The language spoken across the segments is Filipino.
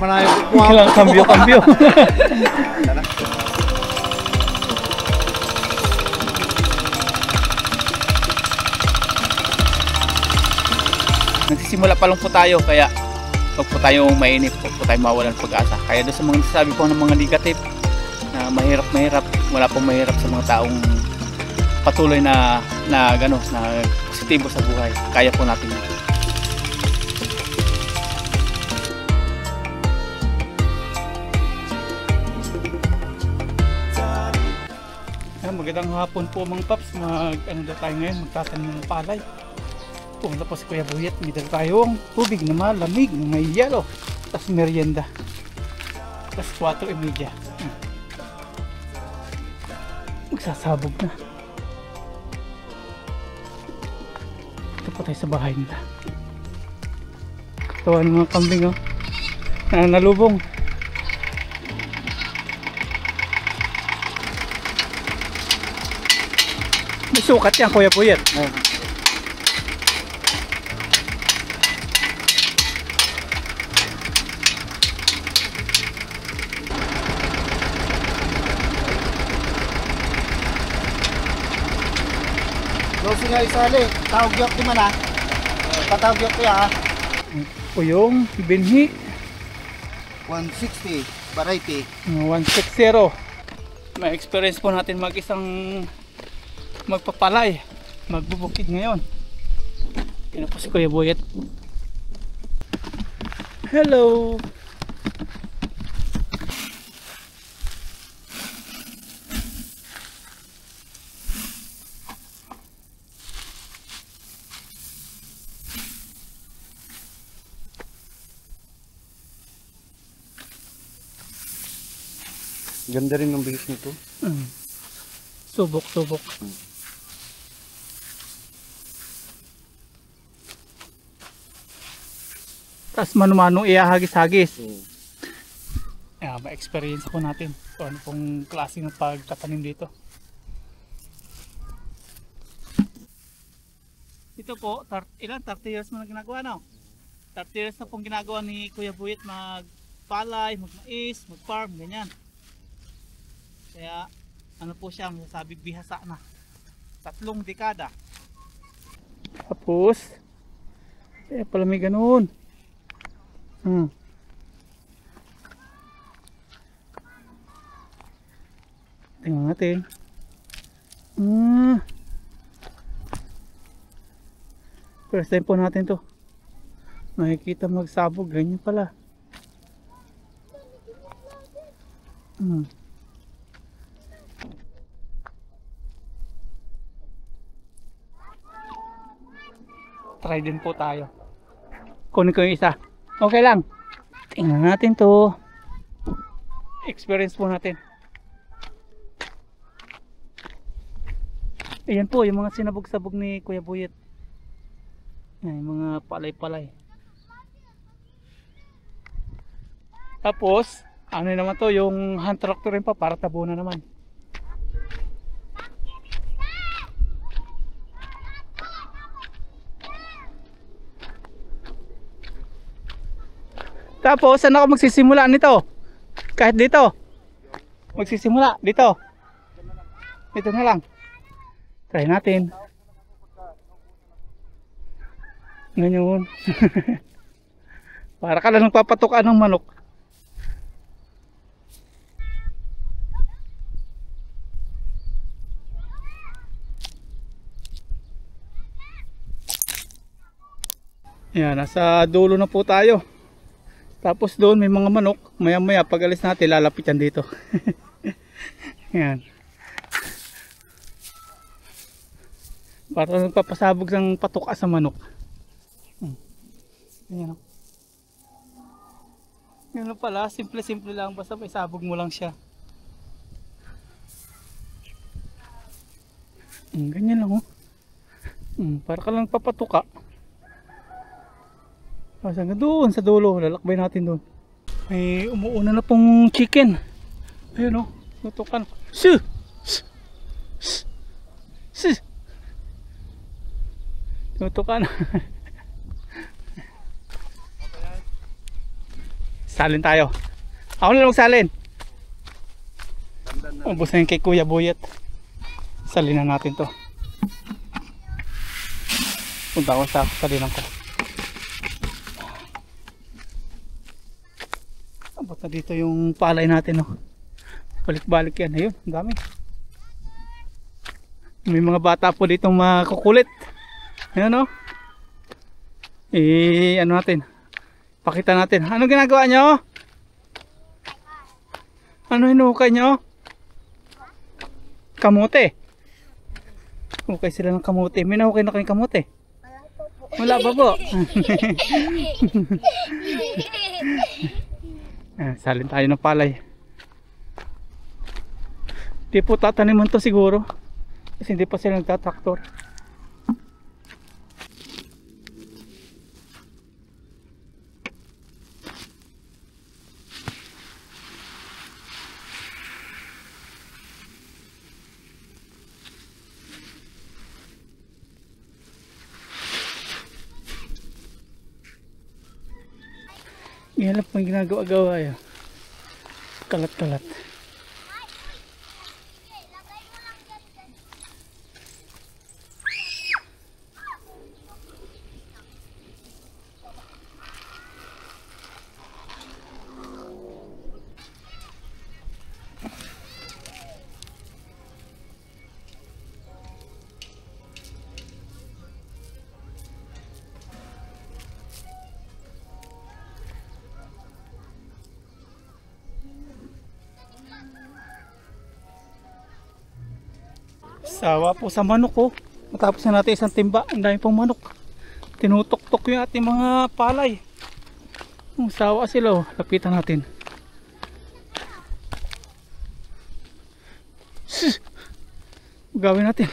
na yung Kailangan kambyo-kambyo. Nagsisimula pa lang po tayo, kaya huwag po tayo mainip, huwag po tayo mawalan ng pag-asa. Kaya doon sa mga nasasabi po ng mga negative na mahirap, wala pong mahirap sa mga taong patuloy na positibo sa buhay. Kaya po natin yun. Magandang hapon po mga paps. Tayo ngayon, magtatanim ng palay. Pumunta po si Kuya Buyet, may dala tayong tubig na malamig, na may yelo, tapos merienda, tapos 4:30. Magsasabog na. Ito po tayo sa bahay nila. Tawa ng mga kambing, oh. Nalubong. May sukat yan, Kuya Buyet. Losi nga isali, tawag yok di man ha. Patawag yok ya ha. Uyong binhi 160 variety. 160. May experience po natin mag-isang magpapalay, magbubukid ngayon. Yan po si Kuya Buyet. Hello. Ganda rin ng bihis nito. Subok. Tapos mano-mano ihahagis-hagis. Ma-experience ako natin kung ano pong klase ng pagtatanim dito. Ito po, 30 years mo na ginagawa, no? 30 years na pong ginagawa ni Kuya Buyet, magpalay, magmais, magfarm, ganyan. Kaya ano po siya, masasabi bihasa na. 3 dekada. Tapos pala may ganun. Tingnan natin. First time po natin to. Nakikita magsabog, ganyan pala. Try din po tayo. Kunin ko yung isa. Okay lang. Tingnan natin to. Experience po natin. Ayan po yung mga sinabog-sabog ni Kuya Buyet. Ayan, yung mga palay-palay. Tapos ano naman to, yung hand tractor rin pa para tabunan naman. Tapos saan ako magsisimula nito? Kahit dito magsisimula dito. Dito na lang. Try natin. Ngayon. Para ka lang nagpapatukan ng manok. Yan, nasa dulo na po tayo. Tapos doon may mga manok. Maya maya pag alis natin lalapit yan dito. Yan. Para nagpapasabog ng patuka sa manok. Yan o. Yan lang pala, simple lang, basta may sabog mo lang siya. Ganyan lang o. Para ka lang papatuka. Hanggang doon sa dulo, lalakbay natin doon. May umuuna na pong chicken. Ayun o, tutukan. Shoo! Shoo! Tutukan. Salin tayo. Ako na lang magsalin. Ubus na yun kay Kuya Buyet. Salinan natin to. Punta ko sa salinan ko. Abot na dito yung palay natin, no. Balik-balik yan. Ayun, ang dami. May mga bata po ditong makukulit. Ayun, no. Ano natin? Pakita natin. Anong ginagawa nyo? Ano hinukay nyo? Kamote. Hukay sila ng kamote. May nahukay na kayong kamote? Wala pa po. Salin tayo ng palay. Di po tataniman to siguro. Kasi hindi pa sila nagtatraktor. Yan lang pang ginagawa-gawa yan. Kalat-kalat. Sawa po sa manok, oh. Matapos na natin isang timba, ang dami pong manok. Tinutok-tok yung ating mga palay. Sawa sila, oh. Lapitan natin. Gawin natin.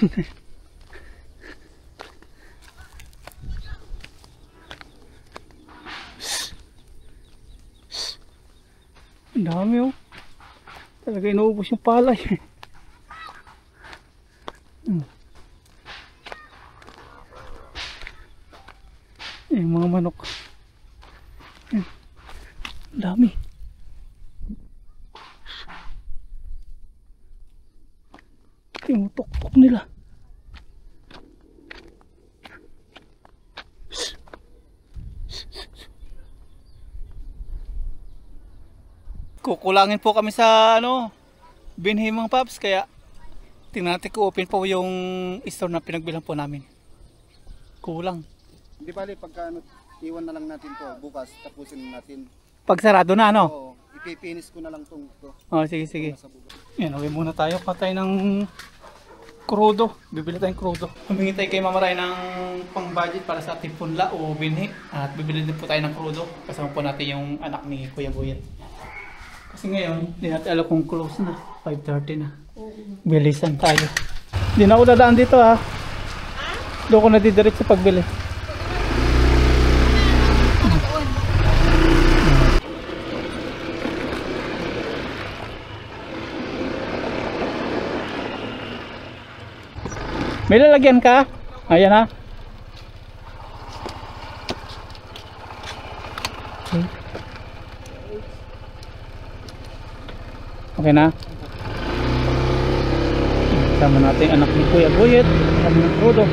Ang dami, oh. Talaga inuubos yung palay. Yung mga manok. Ang dami. Tinutok-tok nila. Kukulangin po kami sa binhi mga paps, kaya tingnan natin kung open po yung store na pinagbilang po namin. Kulang. Hindi bali, pagka iwan na lang natin to bukas, tapusin natin. Pag sarado na, Oo, ipipinis ko na lang to. Oh, sige, sige. Yan, uwi muna tayo. Patay ng krudo. Bibili tayong krudo. Humingi tayo kay Mama Ray ng pang-budget para sa ating punla o binhi. At bibili din po tayo ng krudo. Kasama po natin yung anak ni Kuya Buyet. Kasi ngayon, hindi natin alam kung close na. 5:30 na. Bilisan tayo. Hindi na ako dadaan dito, ha. Doon ko nadidiretso sa pagbili. May lalagyan ka? Ayan, ha. Okay na. Sama natin anak ni Kuya Buyet. Kami ng krudo.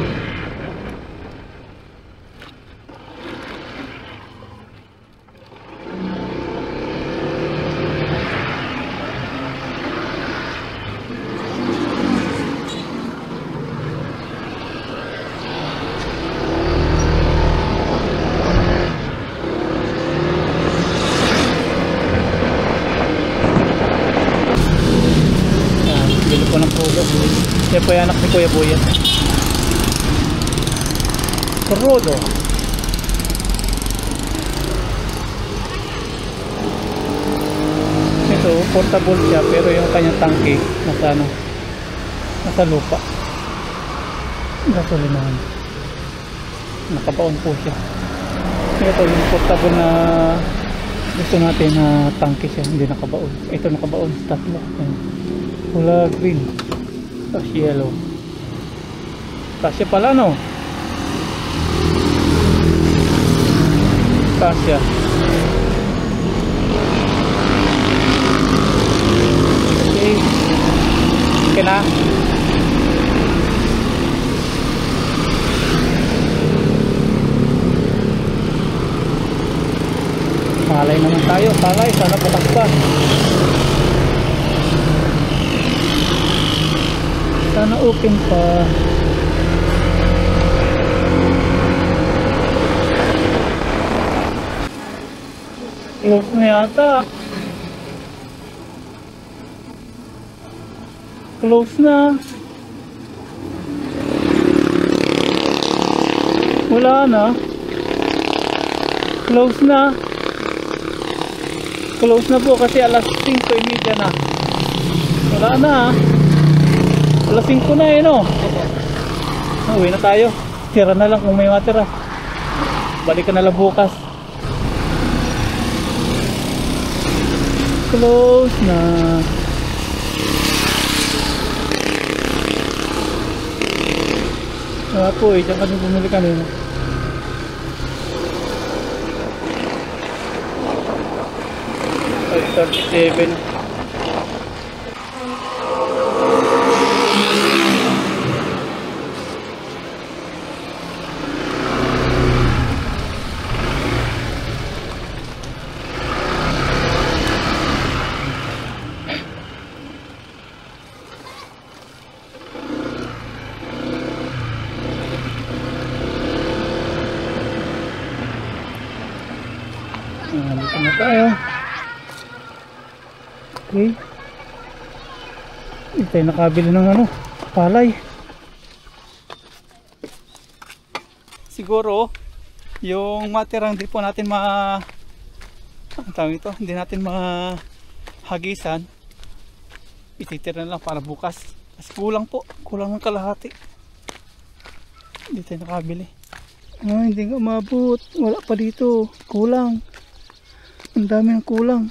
Bili po ng krudo. Yan po yung anak ni Kuya Buyet. Krudo. Ito, portable siya, pero yung kanyang tangke nasa lupa. Gasolinahan. Nakabaon po siya. Ito yung portable na gusto natin na tangke siya, hindi nakabaon. Ito nakabaon, tatlo. Pula green, tapos yellow. Kasya pala, no? Kasya. na. Palay naman tayo, palay, sana patak pa. Sana open pa. Close na yata. Close na. Wala na. Close na. Close na po kasi alas 5:30 na. Wala na. Alas 5 na eh no. Uwi na tayo. Tira na lang kung may matira. Balikan na lang bukas. Close na. Wala po eh. Diyan kasi bumili kanina. Ay, 37. Dito na tayo. Okay. Hindi tayo nakabili ng ano, palay. Siguro yung matirang di po natin ang tawag ito, hindi natin mahagisan. Ititira na lang para bukas. Kasi kulang po, kulang ng kalahati. Hindi tayo nakabili. Hindi nga umabot. Wala pa dito. Kulang. Ang dami ng kulang.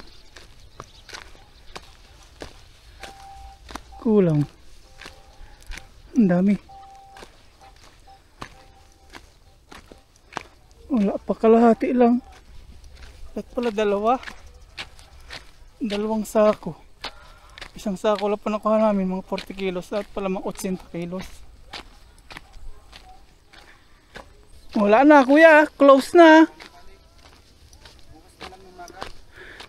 Kulang. Ang dami. Wala pa kalahati lang. At pala dalawang sako. Isang sako lang pa nakuha namin, mga 40 kilos. At pala mga 80 kilos. Wala na kuya, close na.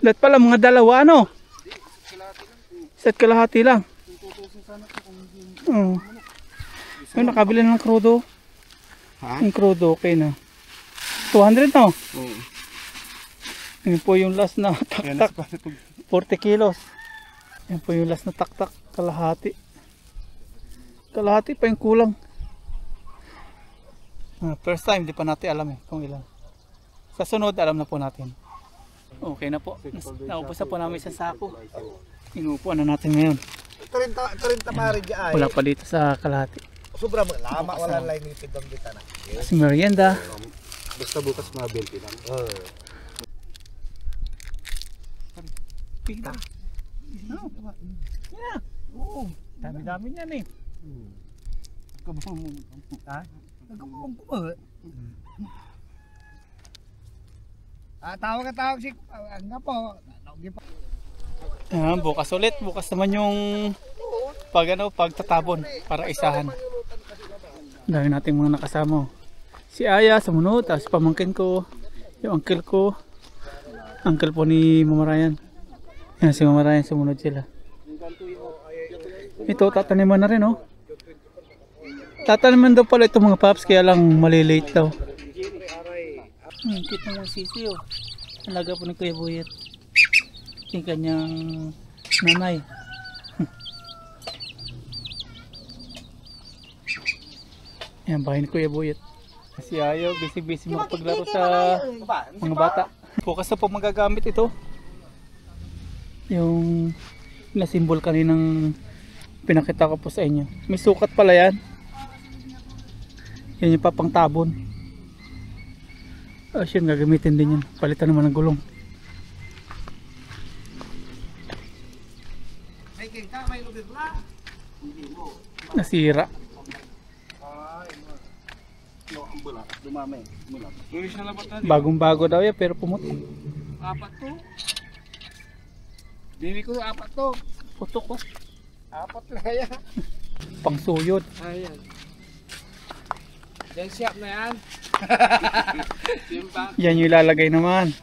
Lahat pala mga dalawa no? Isa't kalahati lang. Ay, nakabili na ng crudo. Yung crudo okay na. 200 no? Yan po yung last na tak-tak. 40 kilos. Yan po yung last na tak-tak. Kalahati. Kalahati pa yung kulang. First time, di pa natin alam kung ilan. Sa sunod, alam na po natin. Okay na po. Naubos na po namin sa sako. Inuupuan na natin ngayon. 30 pa rin dyan. Wala pa dito sa kalahati. Sobra mo. Lama, wala lang nipid ang kita na. Kasi merienda. Basta bukas mga 20 lang. Pita. Yeah. Oo. Dami-dami niyan eh. Ha? Nagkumkumkumag. Tawag si nga po. Bukas ulit. Bukas naman yung pagtatabon para isahan. Dahil nating mga nakasama. Si Aya sumunod, tapos pamangkin ko, yung uncle ko, uncle po ni Mama Ryan. Yan, si Mama Ryan sumunod sila. Ito tataniman na rin oh. Tataniman daw pala itong mga paps, kaya lang malilate daw. Kita mo sisi oh. Alaga po ni Kuya Buyet. Yung kanyang nanay. Yan, bahay ni Kuya Buyet. Kasi ayaw, busy-busy makapaglaro sa mga bata. Bukas na po magagamit ito. Yung na-symbol kaninang pinakita ko po sa inyo. May sukat pala yan. Yan yung papang tabon. Yun, gagamitin din yan. Palitan naman ng gulong. Nasira. Bagong-bago daw yan pero pumuti. Apat to. Bili ko 4 to. Putok ko. Apat na kaya. Pangsuyod. Ayan. Diyan siap na yan. Simba. Yan yung ilalagay naman.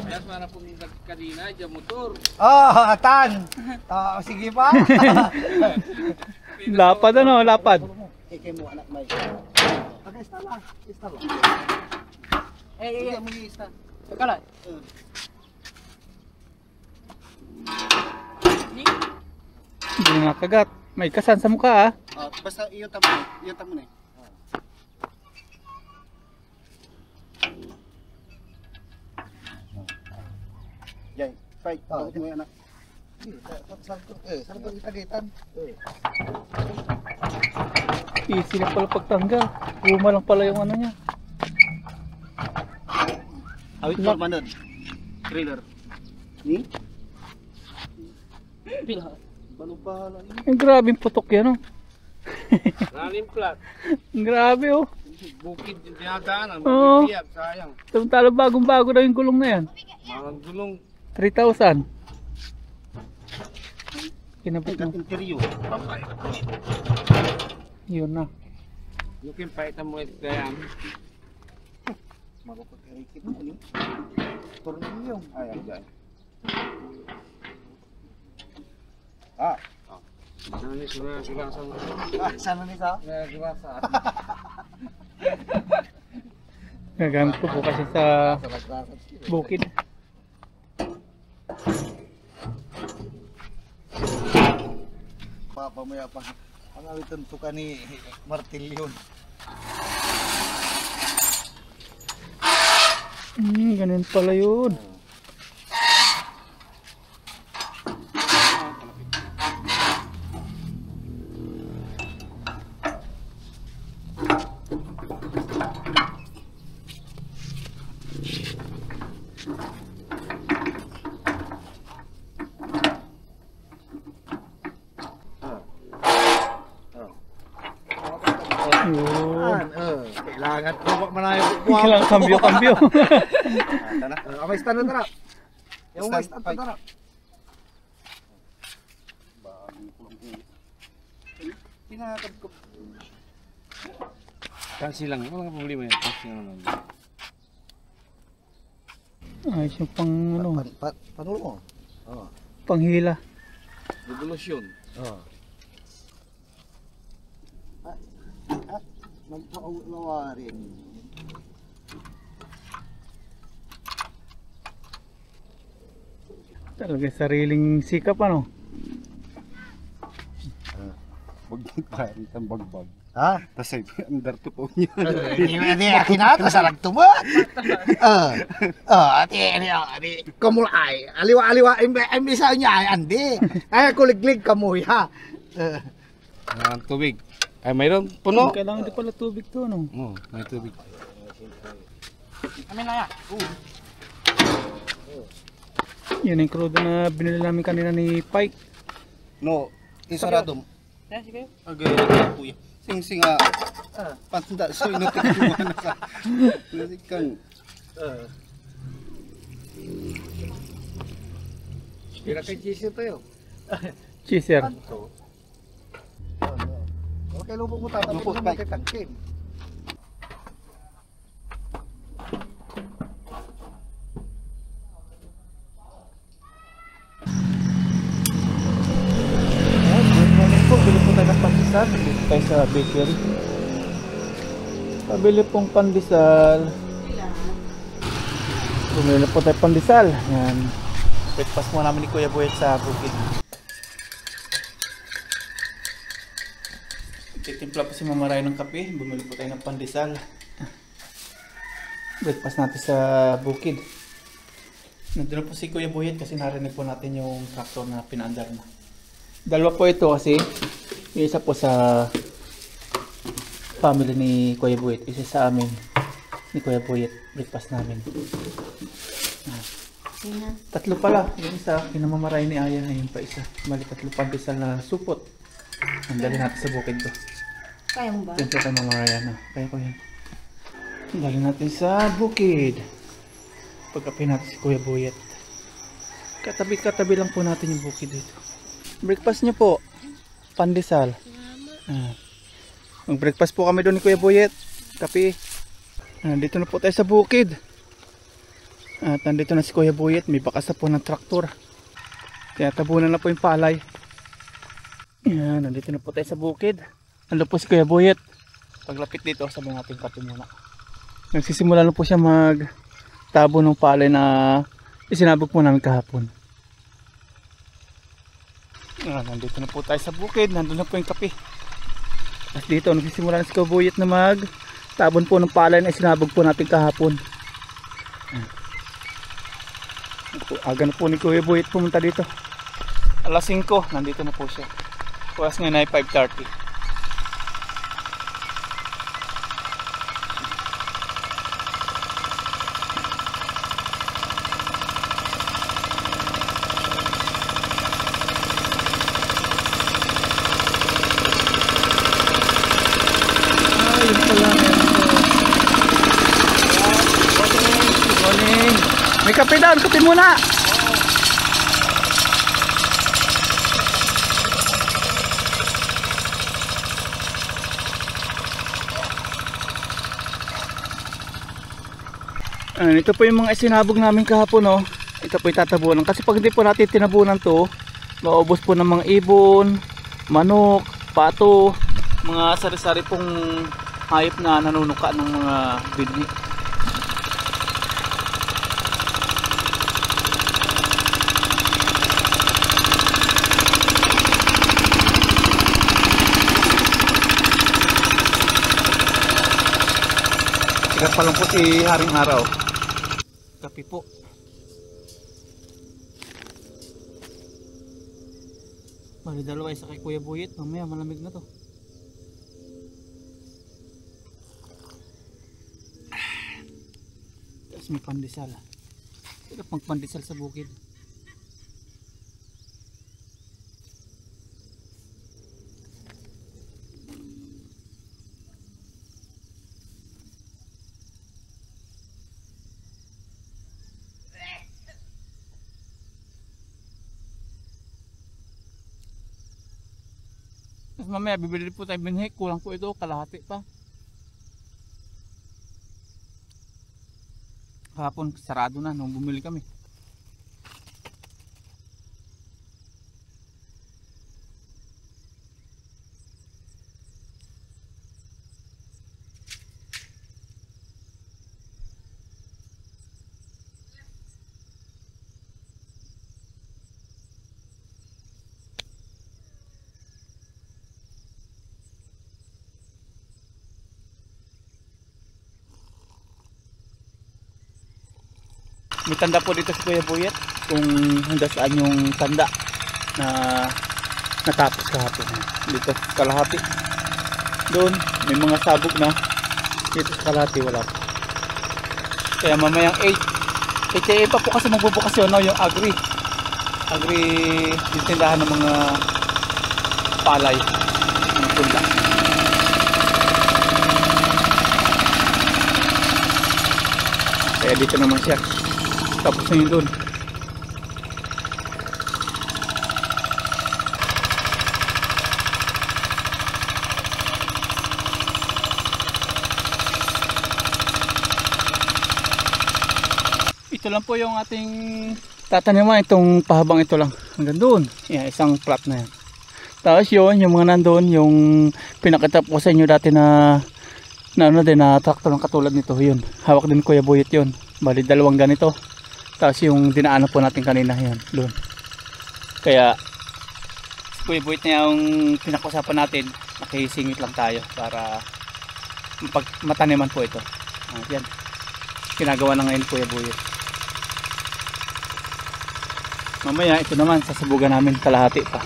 Yan para pumunta kanina, dyan motor. Oh, tan. Sige pa. Lapad ano, lapad. Ikay mo anak may. Ista lang. Eh, Mo ista. Kala. Hindi na nakagat. May kasan sa mukha ah. Basta iyo tamo na. Jay, fight. Bakit mo anak? Saan ko itagitan? Easy na pala pagtanggal. Guma lang pala yung ano niya. Awit mo manod. Trailer. Ni? Pila. Balubahala ni. Ang grabing putok yan oh. Lalim plat. Ang grabe oh. Bukid yung dinadaanan. Oo. Magpipiyap, sayang. Samantala bagong-bago na yung gulong na yan. Mga gulong. 3,000. Kinabit mo. Interior. Yun na. Lukin paitan mo ito yan. Magpapagkarikit mo ni. Tornilyo. Ay, Jay. Nani sila sa Sana ni sa? nagwasa. Gagamit ko po kasi sa bukid. Papamaya pa. Ang awitan to ka ni Martilyon. Ganun pala yun. Yun. Kailangan ko manayo ko. Kailangan kambyo-kambyo. May stand na tara. Yung may stand na tara. Pinakad ko. Kasi lang, walang problema yan. Kasi naman. Ayos yung pang ano, Panulo mo? Oo. panghila. Revolusyon. Oo. Magpaunawa rin. Talaga sariling sikap ano. Bagbag pa rin ang bagbag. Ha? Tapos ay under to po niya. Hindi akin na ito sa nagtumat. Ati kumulay. Aliwa imbisa niya ay andi. Ay kuliglig kamuya. Ang tubig. Ay, mayroon puno. Kailangan din pala tubig to no. Oo, may tubig. Amin na ya. Yan yung crudo na binili namin kanina ni Pike. No, isarado mo. Yan, sige. Agay na kuya. Sing-singa. Panta so inutik mo na sa. Nasikan. Kira kay cheese ito yun. Cheeser. Okay, lubog mo tayo. Lubog, Lubog Mike. tangkin. Good morning po. Bili po tayo ng pandesal. Dito tayo sa bakery. Pabili pong pandesal. Bumili na po tayo pandesal. Yan. Breakfast mo namin ni Kuya Boyet sa bukid. Titimpla po si Mama Ray ng kape. Bumili po tayo ng pandesal. Breakfast natin sa bukid. Nandun po si Kuya Boyet kasi narinig po natin yung tractor na pinaandar na. Dalawa po ito kasi yung isa po sa family ni Kuya Boyet, isa sa amin ni Kuya Boyet, breakfast namin. Tatlo pala, yung isa pinamamaray ni Aya, ayun pa isa, bali tatlo pandesal na supot. Dali natin sa bukid to. Kaya mo ba? Diyan tayo mamamaya na. Kaya ko yan. Dali natin sa bukid. Pagkapin natin si Kuya Buyet. Katabi lang po natin yung bukid dito. Breakfast niyo po. Pandesal. Mag-breakfast po kami doon ni Kuya Buyet. Kape. Dito na po tayo sa bukid. At nandito na si Kuya Buyet. May bakas na po ng traktor. Kaya tabunan na po yung palay. Yan, nandito na po tayo sa bukid. Nandito po si Kuya Buyet. Paglapit dito, sabi natin kape muna. Nagsisimula na po siya magtabo ng palay na isinabog po namin kahapon. Nandito na po tayo sa bukid. Nandito na po yung kape. Tapos dito, nagsisimula na si Kuya Buyet na magtabon po ng palay na isinabog po natin kahapon. Aga na po ni Kuya Buyet pumunta dito. Alas 5, nandito na po siya. Oras ngayon ay 5:30. Ayun pala. Good morning. May kape daw, kape muna. Ito po yung mga isinabog namin kahapon, no? Ito po yung tatabunan. Kasi pag hindi po natin tinabunan to, maubos po ng mga ibon, manok, pato, mga sari-sari pong hayop na nanunuka ng mga bidni. Sikat pa lang po si Haring Araw. Kape po. Bali dalawa isa kay Kuya Buyet. Mamaya malamig na to. Tapos may pandesal. Ito pang pandesal sa bukid. Mamaya bibili po tayo binhi, kulang po ito, kalahati pa. Kahapon sarado na nung bumili kami. May tanda po dito sa Kuya Buyet kung hanggang saan yung tanda na natapos kahapon. Dito sa kalahati. Doon may mga sabog na. Dito sa kalahati wala pa. Kaya mamayang 8 AM pa po kasi magbubukas yun, no? Yung agri yung tindahan ng mga palay ng tunda. Kaya dito naman siya. Tapos na yun doon. Ito lang po yung ating tataniman. Itong pahabang ito lang. Hanggang doon. Yan, isang plot na yan. Tapos yun, yung mga nandun, yung pinakita po sa inyo dati na ano din, na traktor ng katulad nito. Yun, hawak din Kuya Buyet yun. Bali dalawang ganito. Tapos yung dinaanan po natin kanina yan, doon. Kaya si Kuya Buyet na yung pinakusapan natin, nakisingit lang tayo para mataniman po ito. Yan, ginagawa na ngayon Kuya Buyet. Mamaya ito naman, sasabugan namin kalahati pa.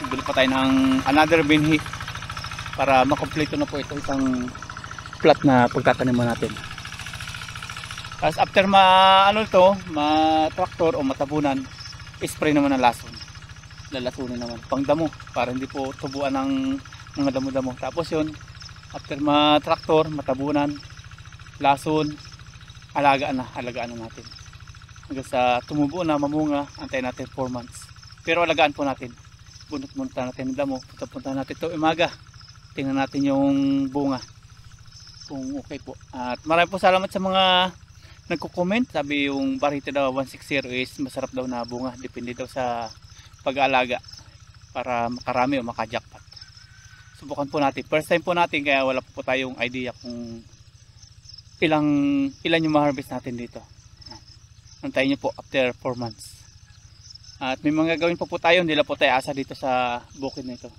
Bili pa tayo ng another binhi para makompleto na po ito isang plot na pagtataniman natin. Tapos after ma-traktor o matabunan, spray naman ng lason. lalasunin naman. Pangdamo para hindi po tubuan ng mga damo-damo. Tapos yun, after matraktor, matabunan, lason, alagaan na natin. Hanggang sa tumubo na, mamunga, antayin natin 4 months. Pero alagaan po natin. Bunot-bunot natin ng damo. Punta natin ito umaga. Tingnan natin yung bunga. Kung okay po. At maraming po salamat sa mga nagko-comment. Sabi yung Barita daw 160 is masarap daw na bunga. Depende daw sa pag-aalaga para makarami o maka-jackpot. Subukan po natin. First time po natin kaya wala po tayong idea kung ilan yung ma-harvest natin dito. Antayin nyo po after 4 months. At may mga gagawin po tayo. Hindi lang po tayo asa dito sa bukid na ito.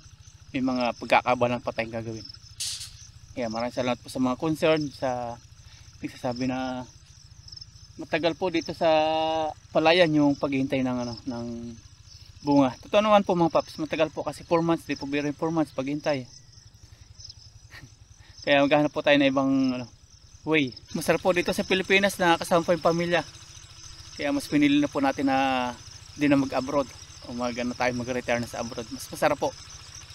May mga pagkakabalan pa tayong gagawin. Kaya maraming salamat po sa mga concern, sa nagsasabi na matagal po dito sa palayan yung paghihintay ng bunga. Totoo naman po mga paps, matagal po kasi 4 months, di po biro 4 months paghihintay. Kaya maghahanap po tayo na ibang way. Masarap po dito sa Pilipinas na kasama po yung pamilya. Kaya mas pinili na po natin na di na mag-abroad o mag-retire na sa abroad. Mas masarap po.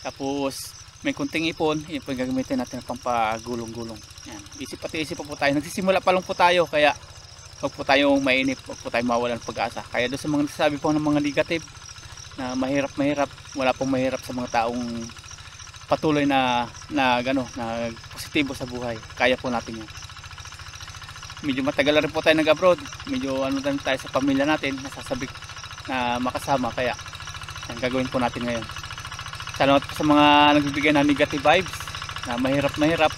Tapos may kunting ipon, yun po yung gagamitin natin ng pampagulong-gulong. Yan. Isip po tayo. Nagsisimula pa lang po tayo, kaya huwag po tayong mainip, huwag po tayong mawalan ng pag-asa. Kaya doon sa mga nagsasabi po ng mga negative na mahirap, wala pong mahirap sa mga taong patuloy na positibo sa buhay. Kaya po natin yan. Medyo matagal na rin po tayo nag-abroad. Medyo din tayo sa pamilya natin, nasasabi na makasama. Kaya ang gagawin po natin ngayon. Salamat po sa mga nagbibigay ng negative vibes na mahirap.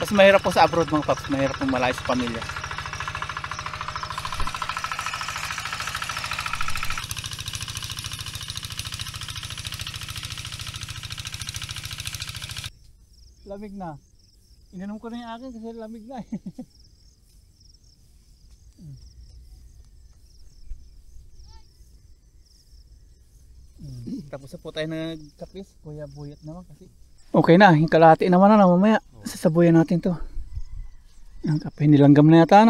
Mas mahirap po sa abroad mga paps, mahirap po malayo sa pamilya. Lamig na. Ininom ko na yung akin kasi lamig na. Tapos na po tayo nagkapis, kuya buyat naman kasi. Okay na, yung kalahati naman na mamaya. Sasabuyan natin to. Ang kape nilanggam na yata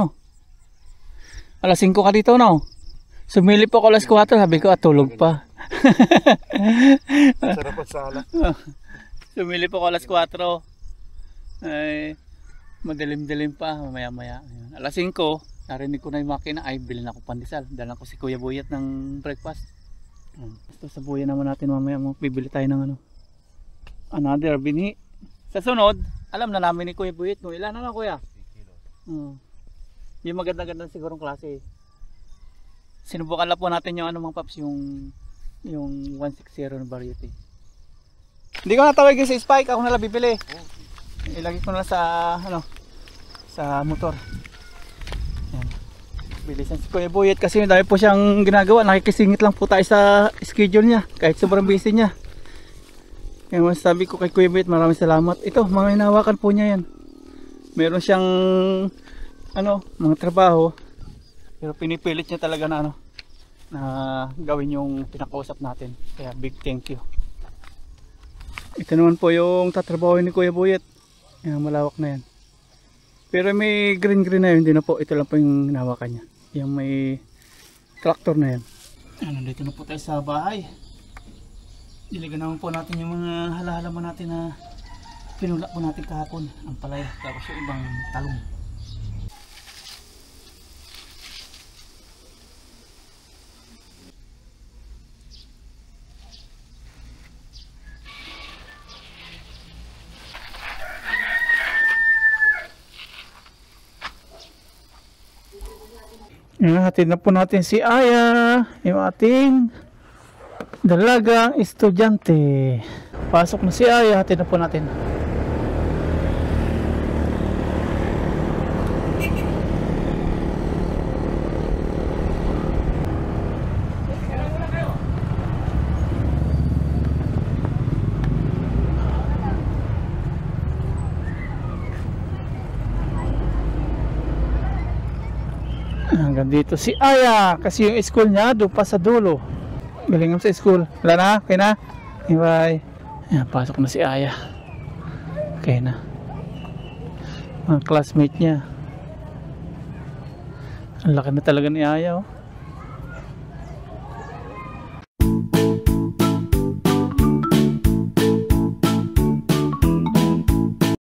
Alas 5 ka dito Sumilip ako alas 4, sabi ko tulog pa. Sarap at sala. Sumilip ako alas 4. Ay, madilim-dilim pa, mamaya-maya. Alas 5, narinig ko na yung makina, ay bilhin ako pandesal. Dalan ko si Kuya Buyat ng breakfast. Ito sa buya naman natin mamaya, bibili tayo ng another binhi. Sa sunod, alam na namin ni Kuya Buyat kung ilan na lang kuya. Yung maganda-ganda sigurong klase. Sinubukan lang po natin yung mga paps, yung 160 na variety. Hindi ko natawagin sa spike, ako nalang bibili. Ilagay ko na sa motor. Yan. Bilisan si Kuya Buyat kasi dahil po siyang ginagawa, nakikisingit lang po tayo sa schedule niya kahit sobrang busy niya. Kaya masasabi ko kay Kuya Buyat, maraming salamat. Ito, mga hinawakan po niya yan. Meron siyang mga trabaho, pero pinipilit niya talaga na gawin yung pinakausap natin. Kaya big thank you. Ito naman po yung tatrabaho ni Kuya Buyat. Yan, malawak na yan. Pero may green na yun, hindi na po. Ito lang po yung hinawakan niya. Yung may tractor na yan. Nandito na po tayo sa bahay. Diligan naman po natin yung mga halaman natin na pinula po natin kahapon. Ang palay, tapos yung ibang talong. Hatid na po natin si Aya, yung ating dalagang estudyante. Pasok na si Aya, hatid na po natin. Hanggang dito si Aya kasi yung school niya doon pa sa dulo. Galing sa school. Wala na? Okay na? Bye. Ayan, pasok na si Aya. Okay na. Mga classmate niya. Ang laki na talaga ni Aya